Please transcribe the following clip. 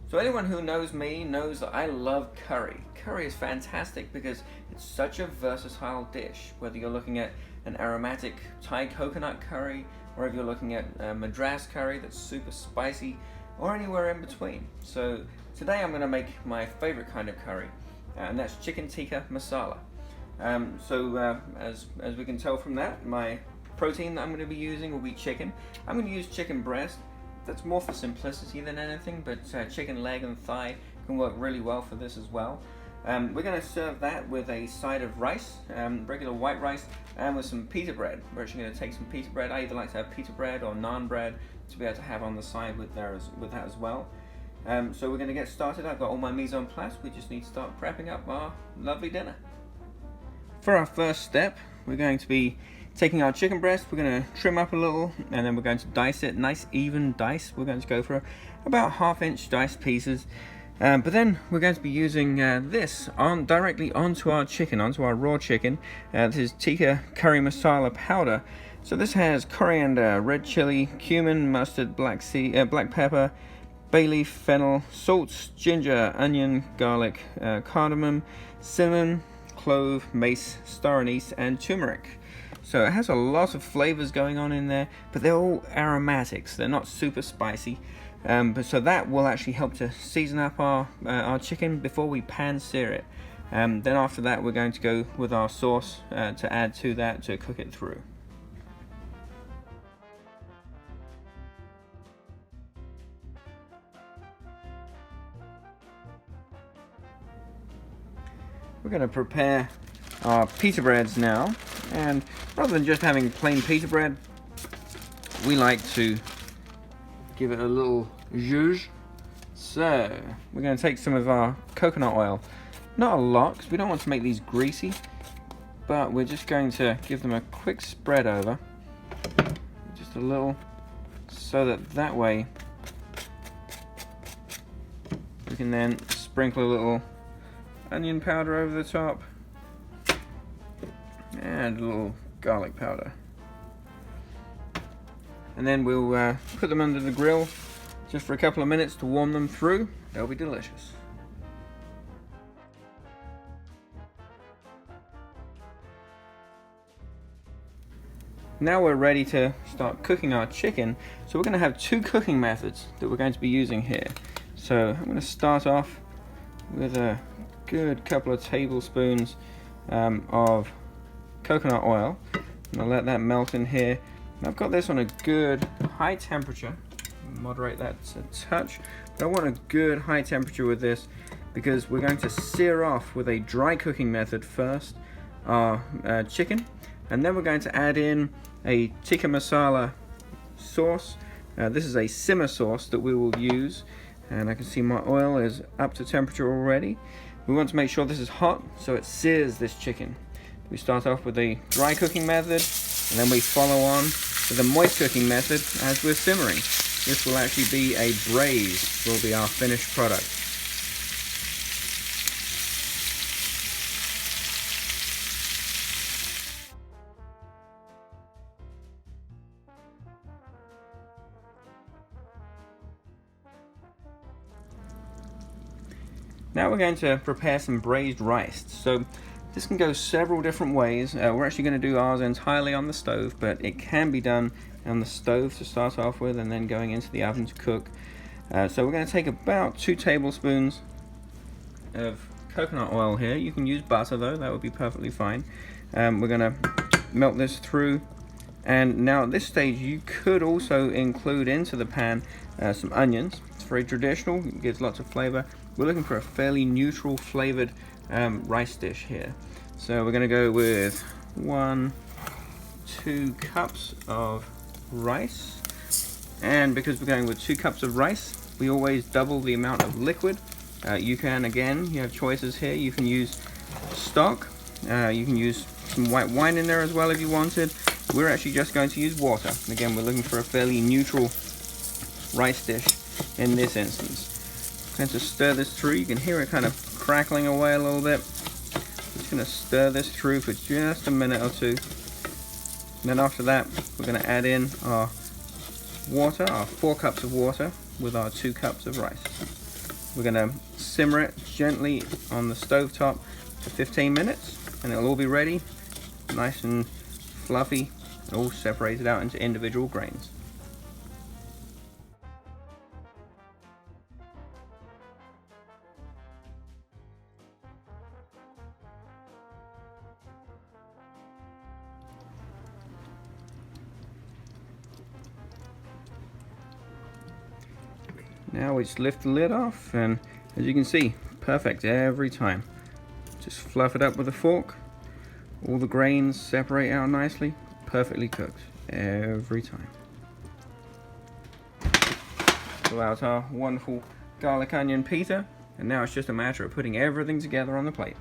So anyone who knows me knows that I love curry. Curry is fantastic because it's such a versatile dish, whether you're looking at an aromatic Thai coconut curry, or if you're looking at Madras curry that's super spicy, or anywhere in between. So today I'm going to make my favorite kind of curry, and that's chicken tikka masala. As we can tell from that, my protein that I'm going to be using will be chicken. I'm going to use chicken breast. That's more for simplicity than anything, but chicken leg and thigh can work really well for this as well. We're going to serve that with a side of rice, regular white rice, and with some pita bread. We're actually going to take some pita bread. I either like to have pita bread or naan bread to be able to have on the side with that as well. So we're going to get started. I've got all my mise en place. We just need to start prepping up our lovely dinner. For our first step, we're going to be taking our chicken breast. We're going to trim up a little, and then we're going to dice it, nice even dice. We're going to go for about 1/2 inch diced pieces. But then we're going to be using this directly onto our chicken, onto our raw chicken. This is Tikka curry masala powder. So this has coriander, red chili, cumin, mustard, black pepper, bay leaf, fennel, salt, ginger, onion, garlic, cardamom, cinnamon, clove, mace, star anise, and turmeric. So it has a lot of flavors going on in there, but they're all aromatics. They're not super spicy. So that will actually help to season up our chicken before we pan sear it. Then after that, we're going to go with our sauce to add to that to cook it through. We're going to prepare our pita breads now, and rather than just having plain pita bread, we like to give it a little zhuzh. So we're going to take some of our coconut oil, not a lot because we don't want to make these greasy, but we're just going to give them a quick spread over, just a little, so that way we can then sprinkle a little onion powder over the top and a little garlic powder, and then we'll put them under the grill just for a couple of minutes to warm them through. They'll be delicious. Now we're ready to start cooking our chicken. So we're going to have 2 cooking methods that we're going to be using here. So I'm going to start off with a good couple of tablespoons of coconut oil. I'm going to let that melt in here. And I've got this on a good high temperature. Moderate that a touch. But I want a good high temperature with this because we're going to sear off with a dry cooking method first our chicken, and then we're going to add in a tikka masala sauce. This is a simmer sauce that we will use, and I can see my oil is up to temperature already. We want to make sure this is hot so it sears this chicken. We start off with a dry cooking method, and then we follow on with a moist cooking method as we're simmering. This will actually be a braise, will be our finished product. Now we're going to prepare some braised rice. So this can go several different ways. We're actually going to do ours entirely on the stove, but it can be done on the stove to start off with and then going into the oven to cook. So we're going to take about 2 tablespoons of coconut oil here. You can use butter though, that would be perfectly fine. We're going to melt this through, and now at this stage you could also include into the pan some onions. It's very traditional, it gives lots of flavor. We're looking for a fairly neutral flavored rice dish here. So we're going to go with 1-2 cups of rice, and because we're going with 2 cups of rice, we always double the amount of liquid. You have choices here. You can use stock, you can use some white wine in there as well if you wanted. We're actually just going to use water. Again, we're looking for a fairly neutral rice dish in this instance. I'm going to stir this through. You can hear it kind of crackling away a little bit. Just going to stir this through for just a minute or two. And then after that, we're going to add in our water, our 4 cups of water, with our 2 cups of rice. We're gonna simmer it gently on the stove top for 15 minutes and it'll all be ready, nice and fluffy and all separated out into individual grains. Now we just lift the lid off, and as you can see, perfect every time. Just fluff it up with a fork. All the grains separate out nicely, perfectly cooked every time. Pull out our wonderful garlic onion pita, and now it's just a matter of putting everything together on the plate.